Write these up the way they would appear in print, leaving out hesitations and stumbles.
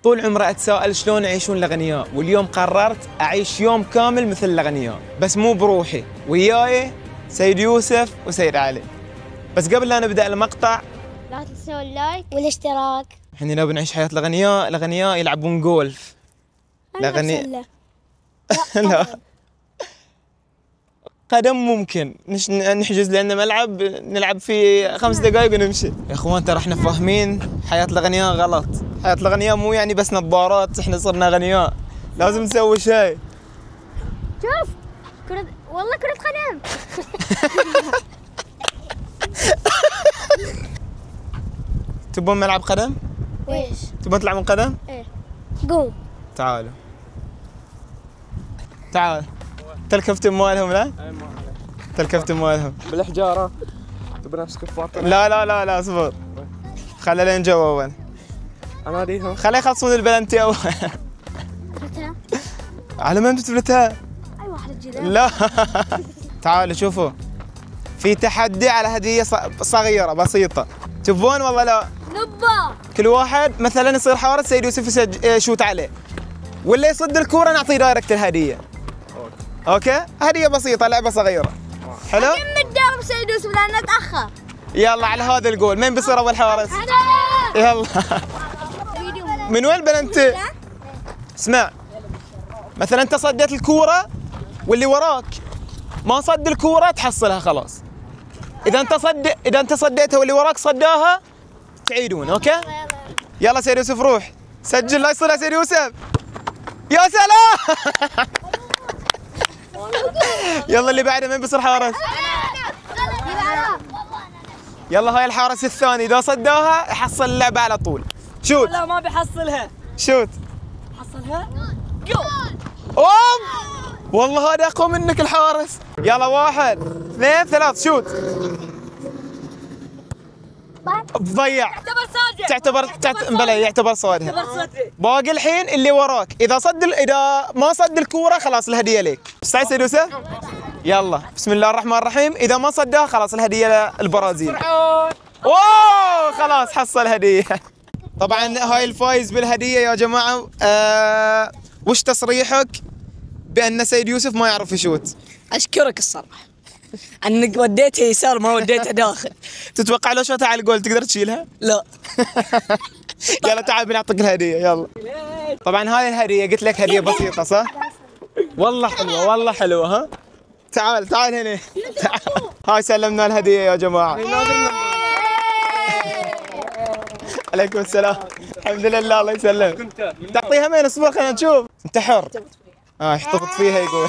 طول عمري أتساءل شلون يعيشون الأغنياء، واليوم قررت أعيش يوم كامل مثل الأغنياء، بس مو بروحي، وياي سيد يوسف وسيد علي. بس قبل لا نبدأ المقطع لا تنسوا اللايك والاشتراك. احنا نبي نعيش حياة الأغنياء. الأغنياء يلعبون جولف. الأغنياء لا، قدم ممكن نحجز لنا ملعب نلعب فيه 5 دقائق ونمشي. يا اخوان ترى احنا فاهمين حياة الأغنياء غلط. حياة الأغنياء مو يعني بس نظارات احنا صرنا أغنياء، لازم نسوي شيء. شوف والله كرة قدم. تبون ملعب قدم؟ ايش؟ تبون تلعبون قدم؟ ايه قوم. تعالوا تعال. الكابتن مالهم لا؟ الكابتن مالهم بالحجاره. تبي نفس كفارته؟ لا لا لا لا اصبر، خلي لين جو اول. اناديهم خليه يخلصون البلنتي اول. فتها؟ على من تفلتها؟ اي واحد تجي لا. تعالوا شوفوا، في تحدي على هدية صغيرة بسيطة، تبون ولا لا؟ نبا. كل واحد مثلا يصير حارس، سيد يوسف يشوت عليه، ولا يصد الكورة نعطيه دايركت الهدية. اوكي؟ هدية بسيطة، لعبة صغيرة. حلو؟ كم الدرب سيد يوسف لأنه تأخر. يلا على هذا الجول، مين بيصير أول حارس؟ يلا. من وين بلنتي؟ اسمع، مثلا أنت صديت الكورة واللي وراك ما صد الكورة تحصلها خلاص. إذا أنت صديتها واللي وراك صداها تعيدون. أوكي؟ يلا سيد يوسف روح سجل، لا يصير سيد يوسف. يا سلام. يلا اللي بعده مين بيصير حارس؟ يلا هاي الحارس الثاني، إذا صداها يحصل اللعبة على طول. شوت. لا ما بيحصلها. شوت. حصلها. أوم. والله هذا أقوى منك الحارس. يلا 1 2 3 شوت. تضيع. تعتبر بلا يعتبر صادها. باقي الحين اللي وراك، إذا ما صد الكورة خلاص الهدية لك. مستعد سيد يوسف؟ يلا بسم الله الرحمن الرحيم. إذا ما صدها خلاص الهدية للبرازيل. أوه خلاص حصل هدية. طبعا هاي الفايز بالهدية يا جماعة. وش تصريحك بأن سيد يوسف ما يعرف يشوت؟ اشكرك الصراحه انك وديتها يسار ما وديتها داخل. تتوقع لو شوتها على الجول تقدر تشيلها؟ لا. يلا تعال بنعطيك الهدية يلا. طبعا هاي الهدية قلت لك هدية بسيطة صح؟ والله حلوة والله حلوة. ها؟ تعال هنا. تعال. هاي سلمنا الهدية يا جماعة. عليكم السلام. الحمد لله الله يسلمك. تعطيها مين؟ اصبر خلينا نشوف. انت حر. احتفظ فيها يقول.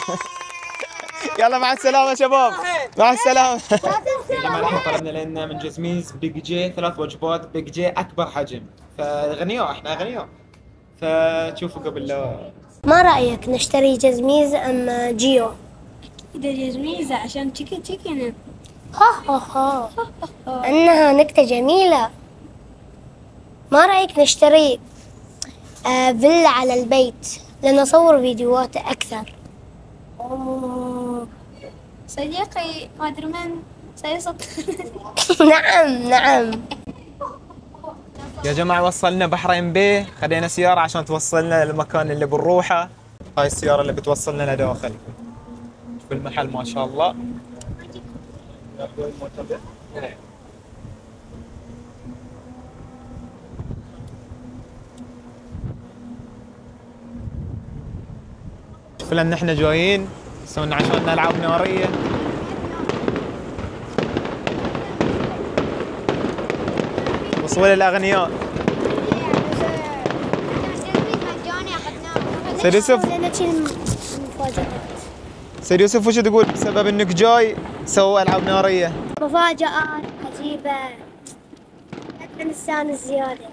يلا مع السلامة شباب. مع السلامة. يا جماعة الحين طلبنا لنا من جزميز بيج جي 3 وجبات بيج جي أكبر حجم، فغنياء احنا أغنياء، فتشوفوا قبل لا. ما رأيك نشتري جزميز أم جيو؟ أكيد جزميزة عشان تشيكن. ها أنها نكتة جميلة. ما رأيك نشتري فيلا على البيت لنصور فيديوهات أكثر؟ صديقي ما أدري من سيصد. نعم. يا جماعة وصلنا بحرين بيه، خلينا سيارة عشان توصلنا للمكان اللي بنروحه. هاي السيارة اللي بتوصلنا لداخل. شوف المحل ما شاء الله. شوف لنا احنا جايين سوينا عشان العاب نارية. وصول الأغنياء. سيد يوسف سيد يوسف وش تقول بسبب انك جاي سووا العاب ناريه؟ مفاجآت عجيبة نستانس زيادة.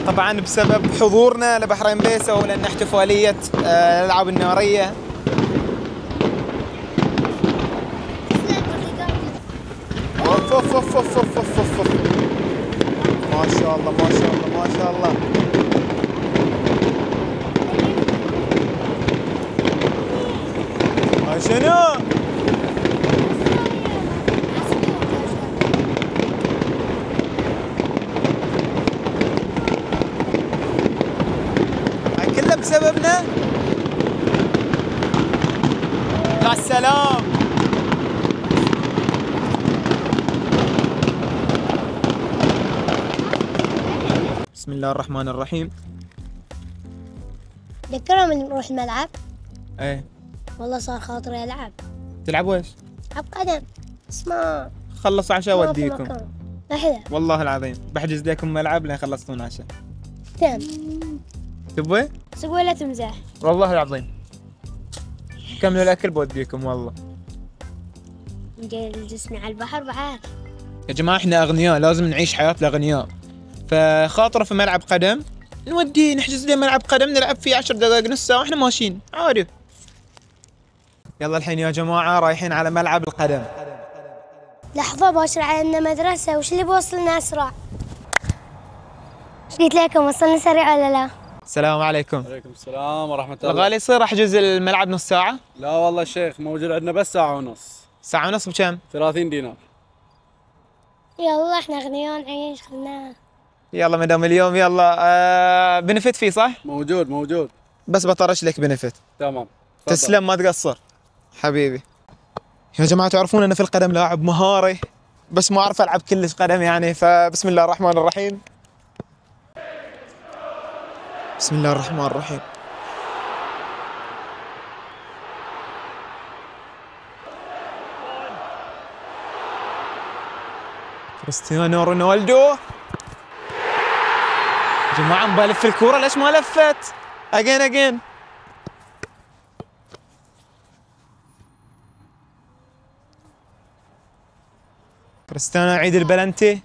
طبعا بسبب حضورنا لبحرين بيه سووا لنا احتفاليه الالعاب الناريه. اوف اوف اوف اوف اوف اوف اوف. ما شاء الله ما شاء الله ما شاء الله. هاي شنو؟ بسببنا. يا سلام. بسم الله الرحمن الرحيم. ذكرهم اللي نروح الملعب. ايه والله صار خاطري ألعب. تلعب ويش؟ ألعب قدم. بس ما خلص عشاء ما في اوديكم. مكان. أحلى. والله العظيم بحجز لكم ملعب لين خلصتون عشاء. تم. تبوي؟ سوي ولا تمزح. والله العظيم. كملوا الاكل بوديكم والله. نجي جسمي على البحر بعد. يا جماعه احنا اغنياء، لازم نعيش حياه الاغنياء. فخاطره في ملعب قدم نوديه، نحجز له ملعب قدم نلعب فيه 10 دقائق نص ساعه واحنا ماشيين عادي. يلا الحين يا جماعه رايحين على ملعب القدم. لحظة باشر علينا مدرسة، وش اللي بوصلنا أسرع؟ ايش قلت لكم وصلنا سريع ولا لا؟ السلام عليكم. عليكم السلام ورحمة الله. الغالي يصير احجز الملعب نص ساعه؟ لا والله شيخ، موجود عندنا بس ساعة ونص. ساعه ونص بكم؟ 30 دينار. يلا احنا أغنياء نعيش خلنا. يلا مدام اليوم يلا. بنفت فيه صح؟ موجود. بس بطرش لك بنفت. تمام. تفضل. تسلم ما تقصر حبيبي. يا جماعة تعرفون أنا في القدم لاعب مهاري، بس ما أعرف ألعب كلش قدم يعني، فبسم الله الرحمن الرحيم. بسم الله الرحمن الرحيم. كريستيانو رونالدو. يا جماعة مبالف في الكورة، ليش ما لفت؟ أجين. كريستيانو يعيد البلنتي.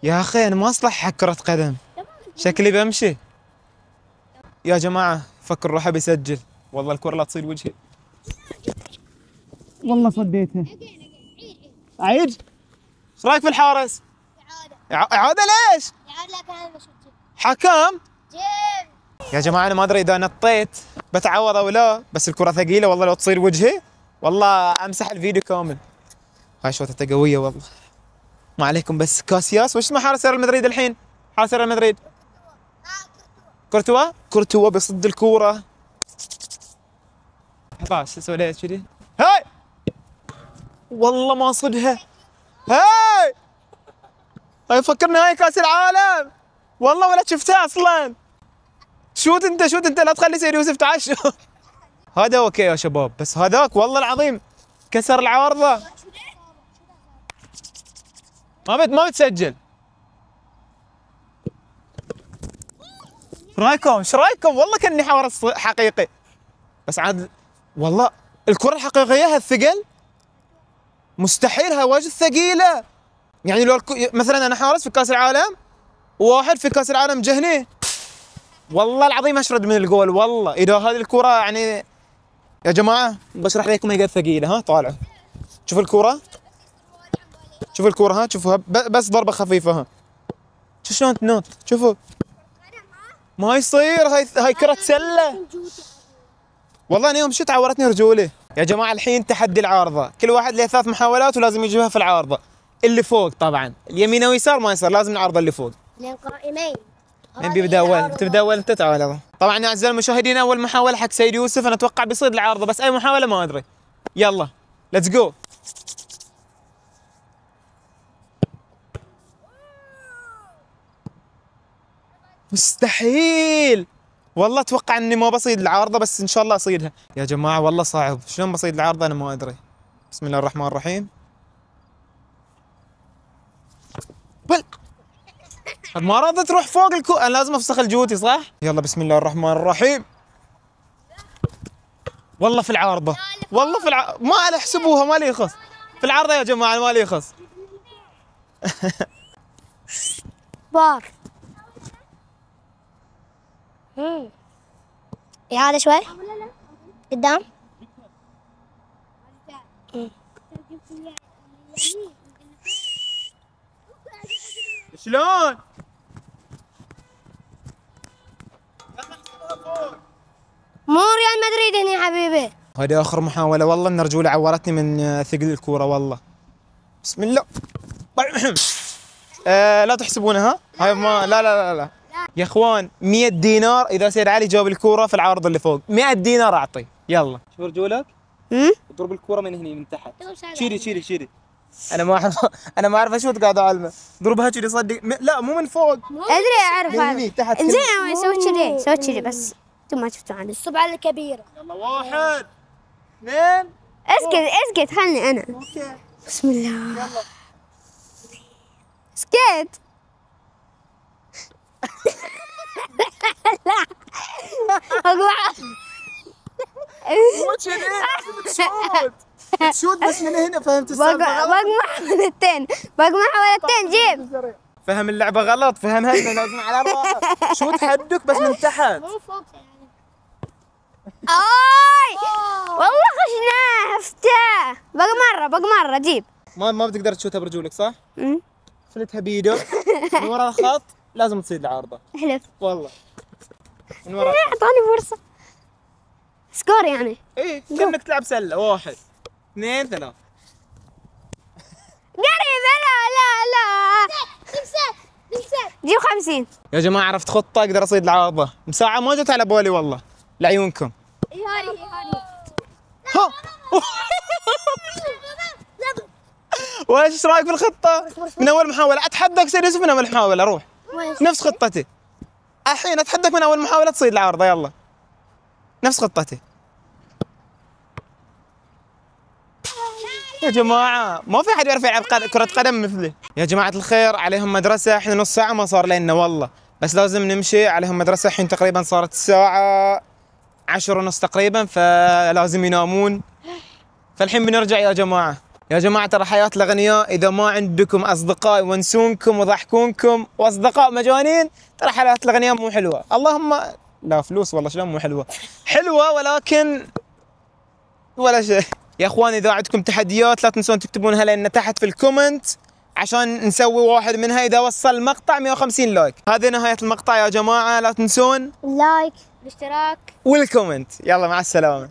يا اخي انا ما اصلح حق كرة قدم، شكلي بمشي. يا جماعة فكر روحه بيسجل، والله الكرة لا تصيد وجهي. والله صديتها. اعيد؟ ايش رايك في الحارس؟ اعادة ليش؟ حكام؟ يا جماعة انا ما ادري اذا نطيت بتعوض او لا، بس الكرة ثقيلة والله لو تصير وجهي والله امسح الفيديو كامل. هاي شوطته قوية والله. ما عليكم بس كاسياس. وش اسمه حارس ريال مدريد الحين؟ حارس ريال مدريد كورتوا بيصد الكورة. بس اسوي ليه كذي؟ هاي والله ما صدها. هاي فكرنا هاي كاس العالم والله ولا شفتها اصلا. شوت انت لا تخلي سيد يوسف تعشى. هذا اوكي يا شباب، بس هذاك والله العظيم كسر العارضة. ما بتسجل. ايش رايكم؟ والله كاني حارس حقيقي، بس عاد والله الكرة الحقيقية هالثقل مستحيل، هاي واجد ثقيلة. يعني لو مثلا انا حارس في كاس العالم وواحد في كاس العالم جهني والله العظيم اشرد من الجول. والله اذا هذه الكرة يعني يا جماعة بشرح لكم هي قد ثقيلة. ها طالعوا شوفوا الكرة، ها شوفوها بس ضربة خفيفة. ها شوف شلون تنوت، شوفوا ما يصير. هاي كرة سلة والله. انا يوم شت عورتني رجولي. يا جماعة الحين تحدي العارضة، كل واحد له 3 محاولات ولازم يجيبها في العارضة اللي فوق. طبعا اليمين ويسار ما يصير، لازم العارضة اللي فوق. لين قائمين. مين بيبدا اول؟ تبدا اول انت. تعال. طبعا يا اعزائي المشاهدين اول محاولة حق سيد يوسف، انا اتوقع بيصيد العارضة، بس اي محاولة ما ادري. يلا ليتس جو. مستحيل والله. اتوقع اني ما بصيد العارضة، بس ان شاء الله اصيدها. يا جماعة والله صعب، شلون بصيد العارضة انا ما ادري. بسم الله الرحمن الرحيم. ما راضت تروح فوق انا لازم افسخ الجوتي صح؟ يلا بسم الله الرحمن الرحيم. والله في العارضة، والله في ما على احسبوها، ما لي يخص في العارضة يا جماعة، ما لي يخص. بار. إعادة شوي قدام. شلون؟ مو ريال مدريد هني يا حبيبي. هذه اخر محاولة والله ان رجولي عورتني من ثقل الكورة والله. بسم الله. لا تحسبونها هاي ما لا يا اخوان 100 دينار اذا سيد علي جاوب الكوره في العارض اللي فوق. 100 دينار اعطي. يلا شوف رجولك. اضرب الكوره من هنا من تحت. شيري انا ما اعرف ايش قاعد اعلمه. ضربها كذي صدق. لا مو من فوق. ادري اعرف من هني تحت. زين سويت كذي بس انتم ما شفتوا عني الصبعه الكبيره. يلا 1 2 اسكت خلني انا. اوكي بسم الله. يلا اسكت. لا اقوى. مو كذي. تشوت بس من هنا. فهمت السالفه؟ بقمع ولدتين جيب. فهم اللعبه غلط. فهمها لازم على راحه. شوت حدك بس من تحت. اي والله خشناه افتاه. باقي مره جيب. ما بتقدر تشوتها برجولك صح؟ فلتها بيدك من ورا الخط. لازم تصيد العارضه. احلف والله من ورا. اعطاني فرصه. سكور يعني. ايه كأنك تلعب سله. 1 2 3. قريب. لا جيب 50. يا جماعه عرفت خطه اقدر اصيد العارضه. مساعه ما جت على بالي والله لعيونكم. هاني ها وايش رايك في الخطه؟ من اول محاوله اتحداك سيد يوسف من اول محاوله. روح نفس خطتي الحين. اتحداك من اول محاوله تصيد العارضه. يلا نفس خطتي. يا جماعة ما في حد يعرف يلعب كرة قدم مثلي. يا جماعة الخير عليهم مدرسة. احنا نص ساعة ما صار لنا والله. بس لازم نمشي. عليهم مدرسة الحين تقريبا صارت الساعة 10:30 تقريبا. فلازم ينامون. فالحين بنرجع يا جماعة. يا جماعة ترى حياة الأغنياء إذا ما عندكم أصدقاء يونسونكم ويضحكونكم وأصدقاء مجانين ترى حياة الأغنياء مو حلوة. اللهم لا فلوس والله شلون مو حلوة. حلوة ولكن ولا شيء. يا اخوان اذا عندكم تحديات لا تنسون تكتبونها لنا تحت في الكومنت عشان نسوي واحد منها اذا وصل المقطع 150 لايك. هذه نهاية المقطع يا جماعة. لا تنسون لايك الاشتراك والكومنت. يلا مع السلامة.